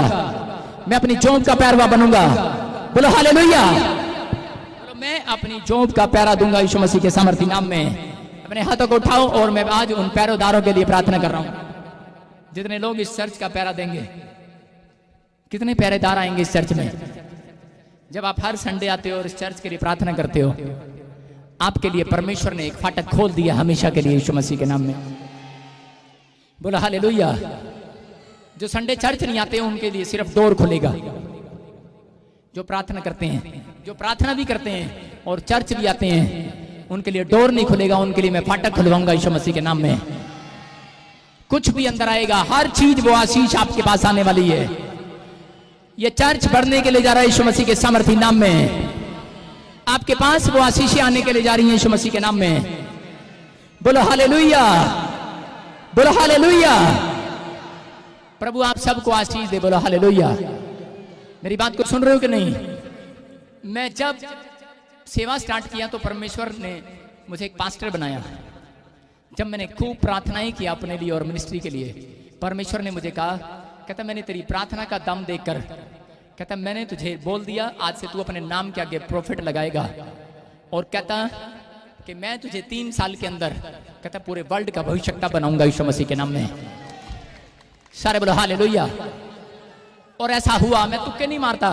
मैं अपनी जॉब का पैरवा बनूंगा। बोलो हालेलुया। मैं अपनी जॉब का पैरा दूंगा यीशु मसीह के सामर्थी नाम में। अपने हाथों को उठाओ और मैं आज उन पैरोदारों के लिए प्रार्थना कर रहा हूं जितने लोग इस चर्च का पैरा देंगे। कितने पहरेदार आएंगे इस चर्च में? जब आप हर संडे आते हो और इस चर्च के लिए प्रार्थना करते हो, आपके लिए परमेश्वर ने एक फाटक खोल दिया हमेशा के लिए यीशु मसीह के नाम में। बोला हालेलुया। जो संडे चर्च नहीं आते उनके लिए सिर्फ डोर खुलेगा। जो प्रार्थना करते हैं, जो प्रार्थना भी करते हैं और चर्च भी आते हैं, उनके लिए डोर नहीं खुलेगा, उनके लिए मैं फाटक खुलवाऊंगा यीशु मसीह के नाम में। कुछ भी अंदर आएगा, हर चीज वो आशीष आपके पास आने वाली है। ये चर्च बढ़ने के लिए जा रहा है यीशु मसीह के सामर्थी नाम में। आपके पास वो आशीषें आने के लिए जा रही हैं यीशु मसीह के नाम में। बोलो हालेलुया, बोलो हालेलुया। प्रभु आप सबको आशीष दे। बोलो हालेलुया। मेरी बात को सुन रहे हो कि नहीं? मैं जब सेवा स्टार्ट किया तो परमेश्वर ने मुझे एक पास्टर बनाया। जब मैंने खूब प्रार्थनाएं की अपने लिए और मिनिस्ट्री के लिए, परमेश्वर ने मुझे कहा, कहता मैंने तेरी प्रार्थना का दम देखकर, कहता मैंने तुझे बोल दिया आज से तू अपने नाम के आगे प्रॉफिट लगाएगा। और कहता कि मैं तुझे 3 साल के अंदर, कहता पूरे वर्ल्ड का भविष्यवक्ता बनाऊंगा यीशु मसीह के नाम में। सारे बोलो हालेलुया। और ऐसा हुआ। मैं तुक्के नहीं मारता।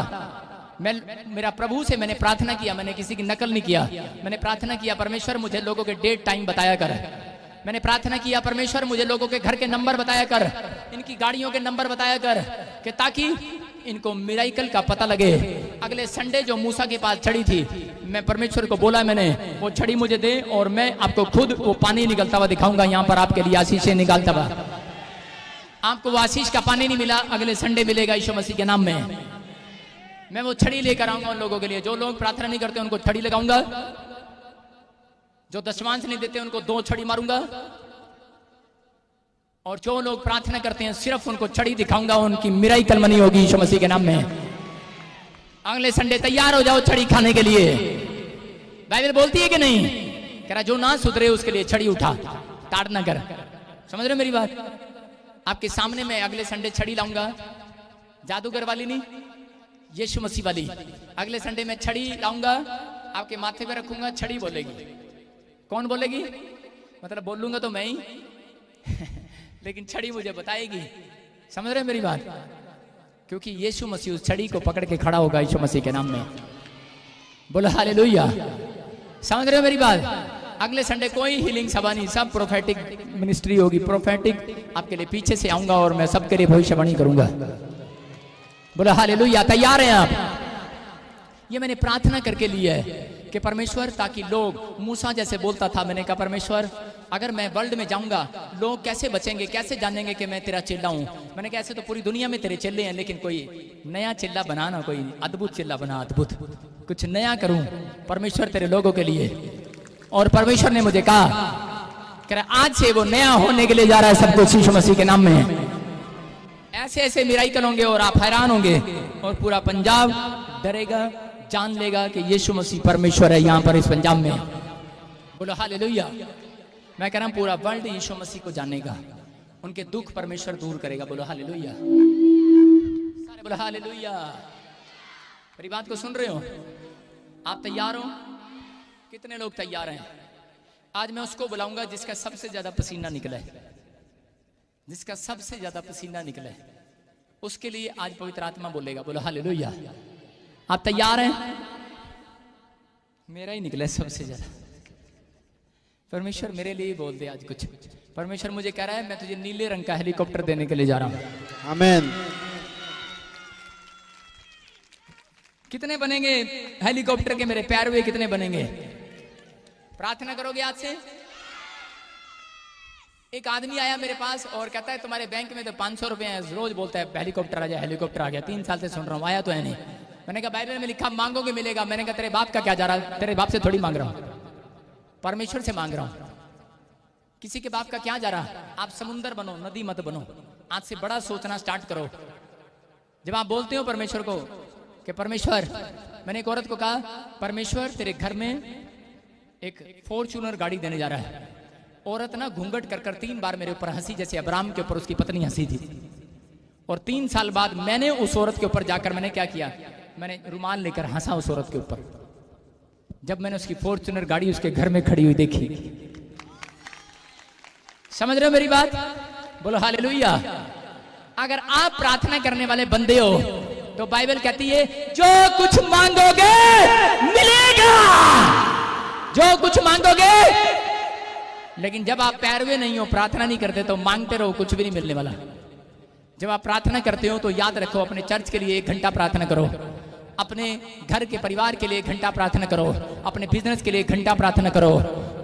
मेरा प्रभु से मैंने प्रार्थना किया, मैंने किसी की नकल नहीं किया। मैंने प्रार्थना किया परमेश्वर मुझे लोगों के डेट टाइम बताया कर। मैंने प्रार्थना किया परमेश्वर मुझे लोगों के घर के नंबर बताया कर, इनकी गाड़ियों के नंबर बताया कर, कि ताकि इनको मिराइकल का पता लगे। अगले संडे जो मूसा के पास छड़ी थी, मैं परमेश्वर को बोला, मैंने वो छड़ी मुझे दे और मैं आपको खुद वो पानी निकलता हुआ दिखाऊंगा। यहाँ पर आपके लिए आशीष निकालता हुआ। आपको वो आशीष का पानी नहीं मिला, अगले संडे मिलेगा यीशु मसीह के नाम में। मैं वो छड़ी लेकर आऊंगा उन लोगों के लिए। जो लोग प्रार्थना नहीं करते उनको छड़ी लगाऊंगा, जो दशमांश नहीं देते उनको 2 छड़ी मारूंगा, और जो लोग प्रार्थना करते हैं सिर्फ उनको छड़ी दिखाऊंगा। उनकी मिराइकल मनी होगी यीशु मसीह के नाम में। अगले संडे तैयार हो जाओ छड़ी खाने के लिए। बाइबल बोलती है कि नहीं? कह रहा जो ना सुधरे उसके लिए छड़ी उठा, टाट ना कर। समझ रहे हो मेरी बात? आपके सामने मैं अगले संडे छड़ी लाऊंगा, जादूगर वाली नहीं, यीशु मसीह वाली। अगले संडे में छड़ी लाऊंगा, आपके माथे पे रखूंगा, छड़ी बोलेगी। कौन बोलेगी? मतलब बोलूंगा तो मैं ही लेकिन छड़ी मुझे बताएगी। समझ रहे मेरी बात? क्योंकि यीशु मसीह उस छड़ी को पकड़ के खड़ा होगा यीशु मसीह के नाम में। बोलो हालेलुया। समझ रहे हो मेरी बात? अगले संडे कोई हीलिंग सभा नहीं, सब प्रोफेटिक मिनिस्ट्री होगी। प्रोफेटिक आपके लिए पीछे से आऊंगा और मैं सबके लिए भविष्यवाणी करूंगा। बोलो हालेलुया। तैयार हैं आप? ये मैंने प्रार्थना करके लिया है कि परमेश्वर, ताकि लोग, मूसा जैसे बोलता था, मैंने कहा परमेश्वर अगर मैं वर्ल्ड में जाऊंगा लोग कैसे बचेंगे, कैसे जानेंगे कि मैं तेरा चेला हूं। मैंने कहा ऐसे तो पूरी दुनिया में तेरे चेले हैं, लेकिन कोई नया चेला बनाना, कोई अद्भुत चेला बना, अद्भुत कुछ नया करूं परमेश्वर तेरे लोगों के लिए। और परमेश्वर ने मुझे कहा कह रहा आज से वो नया होने के लिए जा रहा है सब कुछ यीशु मसीह के नाम में। ऐसे ऐसे मिराइकल होंगे और आप हैरान होंगे, और पूरा पंजाब डरेगा, जान लेगा कि यीशु मसीह परमेश्वर है यहाँ पर इस पंजाब में। बोलो हालेलुया। मैं कह रहा हूँ पूरा वर्ल्ड यीशु मसीह को जानेगा, उनके दुख परमेश्वर दूर करेगा। बोलो हालेलुया। सारे बोलो हालेलुया। मेरी बात को सुन रहे हो? आप तैयार हो? कितने लोग तैयार हैं? आज मैं उसको बुलाऊंगा जिसका सबसे ज्यादा पसीना निकला है, जिसका सबसे ज्यादा पसीना निकला है, उसके लिए आज पवित्र आत्मा बोलेगा। बोलो हालेलुया। आप तैयार हैं? मेरा ही निकला है सबसे ज्यादा। परमेश्वर मेरे लिए बोल दे आज कुछ। परमेश्वर मुझे कह रहा है मैं तुझे नीले रंग का हेलीकॉप्टर देने के लिए जा रहा हूं। आमीन। कितने बनेंगे हेलीकॉप्टर के मेरे पैर हुए? कितने बनेंगे? प्रार्थना करोगे आज से? एक आदमी आया मेरे पास और कहता है तुम्हारे बैंक में तो 500 रुपए हैं, रोज बोलता है हेलीकॉप्टर आ गया, हेलीकॉप्टर आ गया। 3 साल से सुन रहा हूं, आया तो है नहीं। मैंने कहा बाइबल में लिखा मांगोगे मिलेगा। मैंने कहा तेरे बाप का क्या जा रहा है? तेरे बाप से थोड़ी मांग रहा हूं, परमेश्वर से मांग रहा हूं। किसी के बाप का क्या जा रहा है? आप समुंदर बनो, नदी मत बनो। आज से बड़ा सोचना स्टार्ट करो। जब आप बोलते हो परमेश्वर को कि परमेश्वर, मैंने एक औरत को कहा परमेश्वर तेरे घर में एक फॉर्च्यूनर गाड़ी देने जा रहा है। औरत ना घूंघट कर कर 3 बार मेरे ऊपर हंसी, जैसे अब्राम के ऊपर उसकी पत्नी हंसी थी। और 3 साल बाद मैंने उस औरत के ऊपर जाकर मैंने क्या किया? मैंने रुमाल लेकर हंसा उस औरत के ऊपर। जब मैंने उसकी फॉर्च्यूनर गाड़ी उसके घर में खड़ी हुई देखी। समझ रहे हो मेरी बात? बोलो हालेलुया। अगर आप प्रार्थना करने वाले बंदे हो तो बाइबल कहती है जो कुछ मांगोगे मिलेगा, जो कुछ मांगोगे। लेकिन जब आप पैरवे नहीं हो, प्रार्थना नहीं करते, तो मांगते रहो, कुछ भी नहीं मिलने वाला। जब आप प्रार्थना करते हो तो याद रखो, अपने चर्च के लिए 1 घंटा प्रार्थना करो, अपने घर के परिवार के लिए 1 घंटा प्रार्थना करो, अपने बिजनेस के लिए 1 घंटा प्रार्थना करो।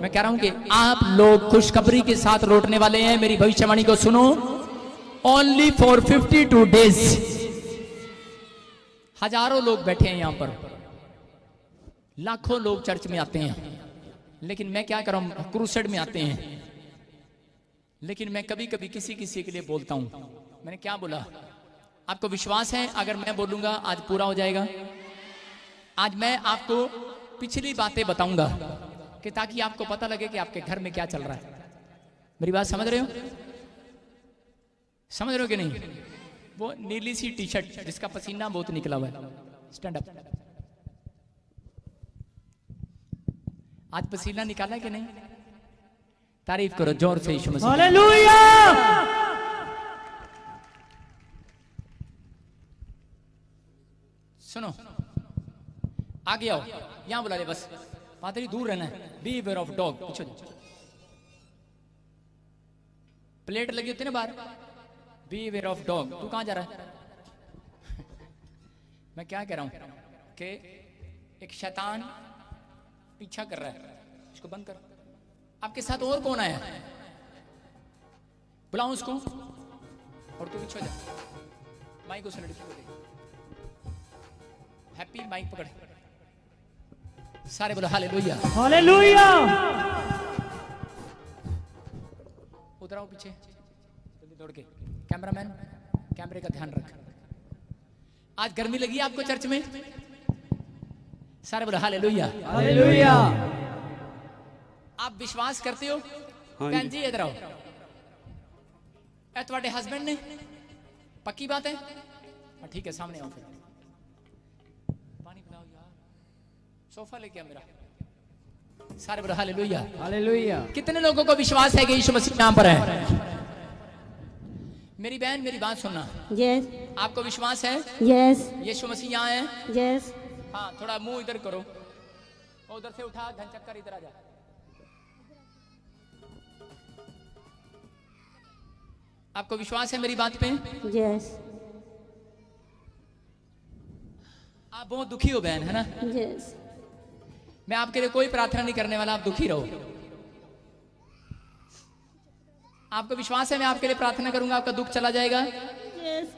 मैं कह रहा हूं कि आप लोग खुशखबरी के साथ लौटने वाले हैं। मेरी भविष्यवाणी को सुनो। Only for 52 days. हजारों लोग बैठे हैं यहां पर, लाखों लोग चर्च में आते हैं, लेकिन मैं क्या कर रहा हूं, क्रूसेड में आते हैं। लेकिन मैं कभी कभी किसी किसी के लिए बोलता हूं। मैंने क्या बोला? आपको विश्वास है अगर मैं बोलूंगा आज पूरा हो जाएगा? आज मैं आपको पिछली बातें बताऊंगा कि ताकि आपको पता लगे कि आपके घर में क्या चल रहा है। मेरी बात समझ रहे हो? समझ रहे हो कि नहीं? वो नीली सी टी शर्ट जिसका पसीना बहुत निकला हुआ है, स्टैंड अप। आज पसीना निकाला कि नहीं? तारीफ करो जोर से यीशु मसीह। हालेलुया। सुनो, आगे आओ, यहां बुला ले, बस पादरी दूर रहना है। Be aware of dog. पीछे प्लेट लगी होती है ना बाहर, बी अवेयर ऑफ डॉग। तू कहां जा रहा है? मैं क्या कह रहा हूं कि एक शैतान पीछा कर रहा है, इसको बंद कर। आपके साथ और कौन आया? बुलाओ उसको। और तू पीछे जा, माइक उस लड़की को दे। हैप्पी माइक पकड़। सारे बोलो हालेलुया। हालेलुया। उधर आओ पीछे जल्दी दौड़ के। कैमरामैन कैमरे का ध्यान रख। आज गर्मी लगी आपको चर्च में? सारे बोलो हालेलुया। हालेलुया। आप विश्वास करते हो? बहन जी इधर आओ। ए तुम्हारे हस्बैंड ने पक्की बात है? ठीक है, सामने आओ। फिर पानी पिलाओ यार, सोफा लेके आ मेरा। सारे बोलो हालेलुया। हालेलुया। कितने लोगों को विश्वास है कि यीशु मसीह यहां पर है? मेरी बहन मेरी बात सुनना। यस आपको विश्वास है यस यीशु मसीह यहाँ है? यस हाँ, थोड़ा मुंह इधर करो, उधर से उठा, घन चक्कर इधर आ जा। आपको विश्वास है मेरी बात पे? यस आप बहुत दुखी हो बहन, है ना? यस मैं आपके लिए कोई प्रार्थना नहीं करने वाला, आप दुखी रहो। आपको विश्वास है मैं आपके लिए प्रार्थना करूंगा, आपका दुख चला जाएगा? यस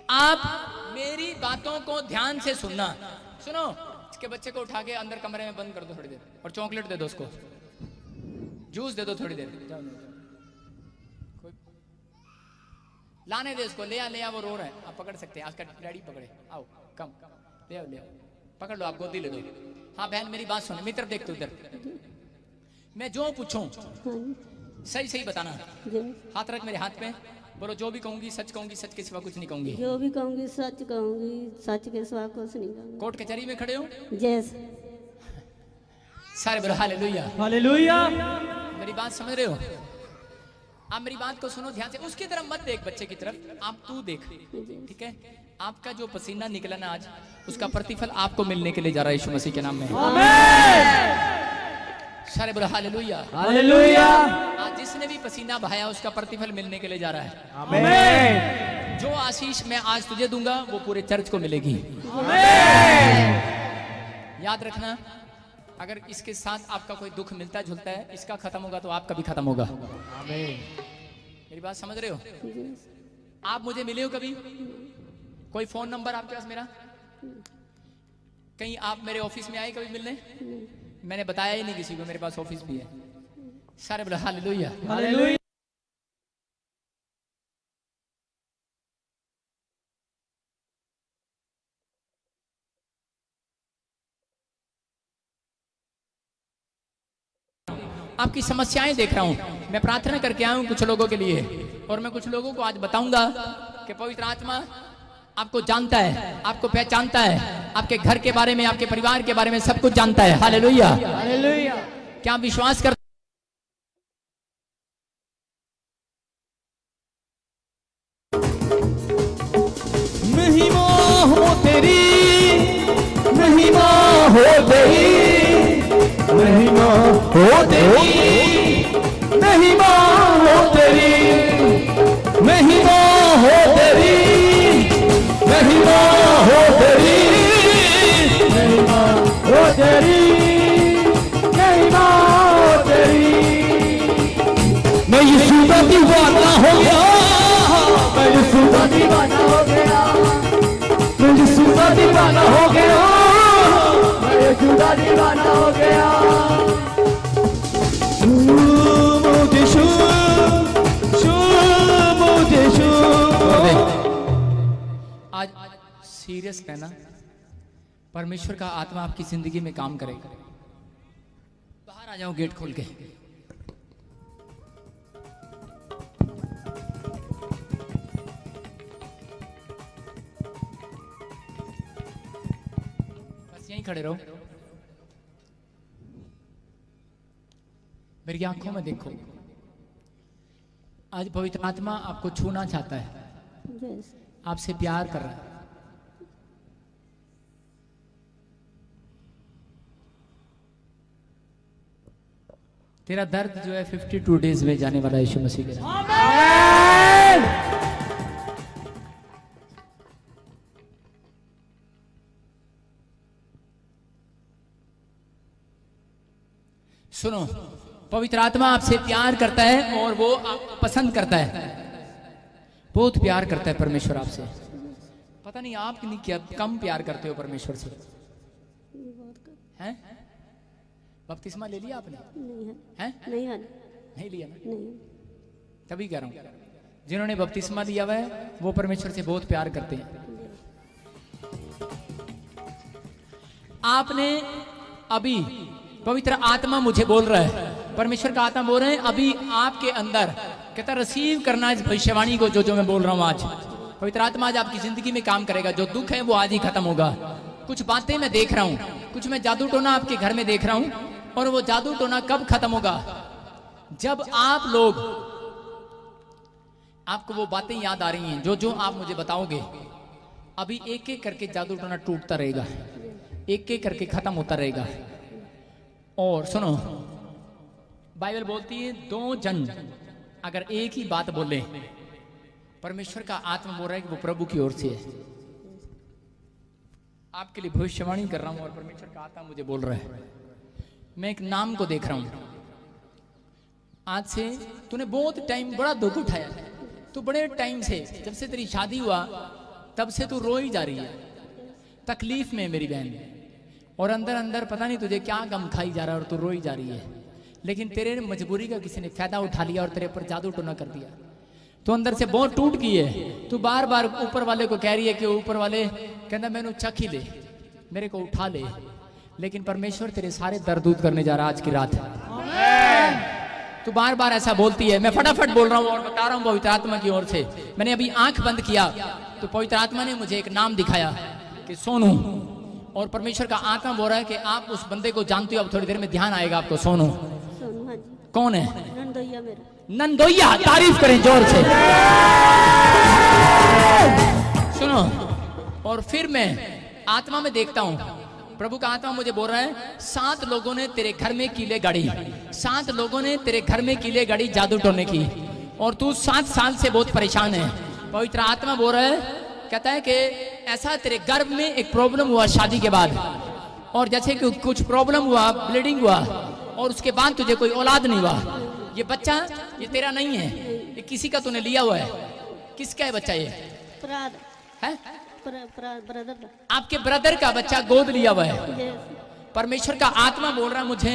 आप मेरी बातों को ध्यान से सुनना। सुनो, इसके बच्चे को उठा के अंदर कमरे में बंद कर दो थोड़ी देर, और चॉकलेट दे दो उसको, जूस दे दो थोड़ी देर। जाओ, कोई लाने दे उसको, ले आ, वो रो रहा है। आप पकड़ सकते हैं, उसका डैडी पकड़े। आओ कम, ले आओ, पकड़ लो, आप गोदी ले लो। हाँ बहन मेरी बात सुनो, मेरी तरफ देख तू उधर। मैं जो पूछूं सही सही बताना। हाथ रख मेरे हाथ पे, बोलो जो भी कहूंगी सच कहूंगी, सच के सिवा कुछ नहीं कहूंगी। जो भी कहूंगी सच कहूंगी, सच के सिवा कुछ नहीं कहूंगी। कोर्ट कचहरी में खड़े हो? यस सारे बोलो हालेलुया। हालेलुया। मेरी बात समझ रहे हो? आप मेरी बात को सुनो ध्यान से। उसकी तरफ मत देख, बच्चे की तरफ, आप तू देख, ठीक है? आपका जो पसीना निकला ना आज, उसका प्रतिफल आपको मिलने के लिए जा रहा है यीशु मसीह के नाम में। सारे बोलो हालेलुया। हालेलुया। आज जिसने भी पसीना बहाया उसका प्रतिफल मिलने के लिए जा रहा है। आमीन। जो आशीष मैं आज तुझे दूंगा वो पूरे चर्च को मिलेगी। याद रखना, अगर इसके साथ आपका कोई दुख मिलता जुलता है, इसका खत्म होगा तो आपका भी खत्म होगा। मेरी बात समझ रहे हो? आप मुझे मिले हो कभी? कोई फोन नंबर आपके पास मेरा? कहीं आप मेरे ऑफिस में आए कभी मिलने? मैंने बताया ही नहीं किसी को मेरे पास ऑफिस भी है। सारे बोलो हालेलुया। हालेलुया। आपकी समस्याएं देख रहा हूं, मैं प्रार्थना करके आया हूं कुछ लोगों के लिए, और मैं कुछ लोगों को आज बताऊंगा कि पवित्र आत्मा आपको जानता है, आपको पहचानता है, आपके घर के बारे में, आपके परिवार के बारे में सब कुछ जानता है। हालेलुया। हालेलुया। क्या आप विश्वास कर महिमा हो तेरी, महिमा हो तेरी, महिमा हो तेरी, महिमा हो तेरी, महिमा हो तेरी, महिमा हो तेरी, महिमा हो तेरी, महिमा हो तेरी। मैं यीशु का दीवाना हो गया, मैं यीशु का दीवाना हो गया, मैं यीशु का दीवाना हो गया, मैं यीशु का दीवाना हो गया। मुझे शू, मुझे शू। आज सीरियस रहना, परमेश्वर का आत्मा आपकी जिंदगी में काम करेगा। बाहर आ जाओ गेट खोल के। बस यहीं खड़े रहो, मेरी आंखों में देखो। आज पवित्र आत्मा आपको छूना चाहता है, यस आपसे प्यार कर रहा है। तेरा दर्द जो है 52 डेज में जाने वाला है यीशु मसीह के नाम। सुनो, पवित्र आत्मा आपसे प्यार करता है और वो आपको पसंद करता है, बहुत प्यार करता है परमेश्वर आपसे। पता नहीं आप नहीं क्या कम प्यार करते हो परमेश्वर से, बहुत कर हैं? बपतिस्मा ले लिया आपने? नहीं है, हैं? नहीं है, नहीं लिया ना? नहीं तभी कह रहा हूं, जिन्होंने बपतिस्मा लिया हुआ है वो परमेश्वर से बहुत प्यार करते हैं। आपने अभी, पवित्र आत्मा मुझे बोल रहा है, परमेश्वर का आत्मा बोल रहे हैं अभी आपके अंदर, कहता रिसीव करना इस भविष्यवाणी को जो मैं बोल रहा हूं आज। पवित्र आत्मा आज आपकी जिंदगी में काम करेगा। जो दुख है वो आज ही खत्म होगा। कुछ बातें मैं देख रहा हूं, कुछ मैं जादू टोना आपके घर में देख रहा हूं, और वो जादू टोना कब खत्म होगा? जब आप लोग, आपको वो बातें याद आ रही हैं जो जो आप मुझे बताओगे, अभी एक एक करके जादू टोना टूटता रहेगा, एक एक करके खत्म होता रहेगा। और सुनो, बाइबल बोलती है 2 जन अगर एक ही बात बोले, परमेश्वर का आत्मा बोल रहा है कि वो प्रभु की ओर से है। आपके लिए भविष्यवाणी कर रहा हूं और परमेश्वर का आत्मा मुझे बोल रहा है। मैं एक नाम को देख रहा हूं। आज से तूने बहुत टाइम बड़ा दुख उठाया, तू बड़े टाइम से, जब से तेरी शादी हुआ तब से तू रोई जा रही है, तकलीफ में मेरी बहन, और अंदर अंदर पता नहीं तुझे क्या गम खाई जा रहा है और तू रोई जा रही है। लेकिन तेरे मजबूरी का किसी ने फायदा उठा लिया और तेरे ऊपर जादू टोना कर दिया। तो अंदर से बहुत टूट गई है। तू बार बार ऊपर वाले को कह रही है कि ऊपर वाले कहता मैंने चख ही ले, मेरे को उठा ले। लेकिन परमेश्वर तेरे सारे दर्द दूर करने जा रहा आज की रात। तू बार बार ऐसा बोलती है। मैं फटाफट बोल रहा हूँ और बता रहा हूँ पवित्र आत्मा की ओर से। मैंने अभी आंख बंद किया तो पवित्र आत्मा ने मुझे एक नाम दिखाया कि सोनू, और परमेश्वर का आत्मा बोल रहा है कि आप उस बंदे को जानते हो। अब थोड़ी देर में ध्यान आएगा आपको। सोनू सोनू, हाँ जी, कौन है? नंदोइया मेरा। नंदोइया, तारीफ करें जोर से। सुनो, और फिर मैं आत्मा में देखता हूं, प्रभु का आत्मा मुझे बोल रहा है 7 लोगों ने तेरे घर में कीले गाड़ी, 7 लोगों ने तेरे घर में कीले गाड़ी जादू टोने की, और तू 7 साल से बहुत परेशान है। पवित्र आत्मा बोल रहा है, कहता है कि ऐसा तेरे गर्भ में एक प्रॉब्लम हुआ शादी के बाद, और जैसे कि कुछ प्रॉब्लम हुआ, ब्लीडिंग हुआ, और उसके बाद तुझे कोई औलाद नहीं हुआ। ये बच्चा ये तेरा नहीं है, ये किसी का तूने लिया हुआ है। किसका है बच्चा? ये है ब्रदर का। आपके ब्रदर का बच्चा गोद लिया हुआ है। यस, परमेश्वर का आत्मा बोल रहा है मुझे,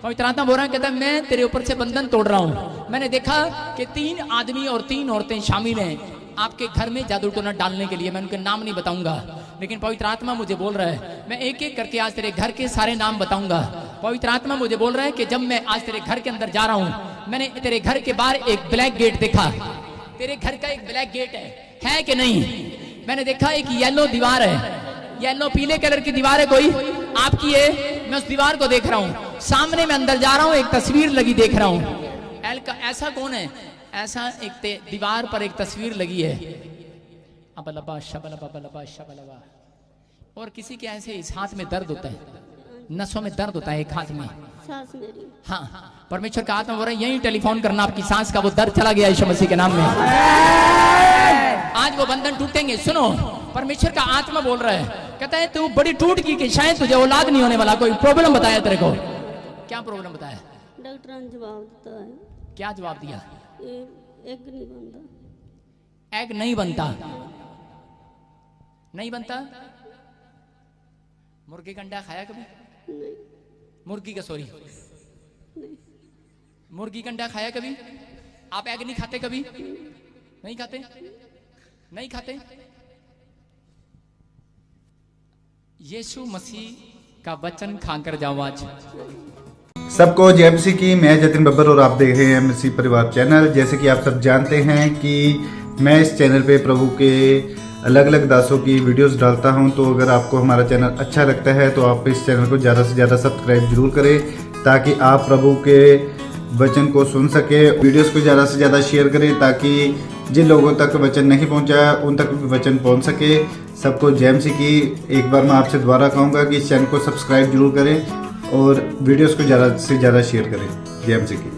पवित्र आत्मा बोल रहा है, कहता है मैं तेरे ऊपर से बंधन तोड़ रहा हूं। मैंने देखा कि 3 आदमी और 3 औरतें शामिल हैं आपके घर में जादू टोना डालने के लिए। मैं उनके नाम नहीं बताऊंगा, लेकिन पवित्र आत्मा मुझे बोल रहा है मैं एक एक करके आज तेरे घर के सारे नाम बताऊंगा। पवित्र आत्मा मुझे बोल रहा है कि जब मैं आज तेरे घर के अंदर जा रहा हूं, मैंने तेरे घर के बाहर एक ब्लैक गेट देखा। तेरे घर का एक ब्लैक गेट है कि नहीं? मैंने देखा एक येलो दीवार है, येलो पीले कलर की दीवार है कोई आपकी है, मैं उस दीवार को देख रहा हूं, सामने मैं अंदर जा रहा हूं, एक तस्वीर लगी देख रहा हूं। ऐसा कौन है? ऐसा एक दीवार पर एक तस्वीर लगी है, अबलबा शबलबा बलबा शबलबा, और किसी के ऐसे इस हाथ में दर्द होता है, नसों में दर्द होता है एक हाथ में। सास मेरी हाँ, परमेश्वर का आत्मा बोल रहा है यही टेलीफोन करना, आपकी सांस का वो दर्द चला गया यीशु मसीह के नाम में। आज वो बंधन टूटेंगे। सुनो, परमेश्वर का आत्मा बोल रहा है, कहता है तू बड़ी टूट की कि शायद तुझे औलाद नहीं होने वाला। कोई प्रॉब्लम बताया तेरे को? क्या प्रॉब्लम बताया? डॉक्टर ने जवाब देता है, क्या जवाब दिया? एग नहीं बनता। एग नहीं बनता? नहीं बनता? मुर्गी का अंडा खाया कभी? नहीं मुर्गी का सॉरी नहीं मुर्गी का अंडा खाया कभी? आप एग नहीं खाते कभी? नहीं खाते? नहीं खाते? यीशु मसीह का वचन खाकर जाओ आज। सबको जय मसीह की। मैं जतिन बब्बर और आप देख रहे हैं मसीह परिवार चैनल। जैसे कि आप सब जानते हैं कि मैं इस चैनल पे प्रभु के अलग अलग दासों की वीडियोस डालता हूं, तो अगर आपको हमारा चैनल अच्छा लगता है तो आप इस चैनल को ज़्यादा से ज़्यादा सब्सक्राइब जरूर करें, ताकि आप प्रभु के वचन को सुन सके। वीडियोस को ज़्यादा से ज़्यादा शेयर करें, ताकि जिन लोगों तक वचन नहीं पहुंचा उन तक भी वचन पहुंच सके। सबको जय मसीह की। एक बार मैं आपसे दोबारा कहूँगा कि इस चैनल को सब्सक्राइब जरूर करें और वीडियोस को ज़्यादा से ज़्यादा शेयर करें। जय मसीह की।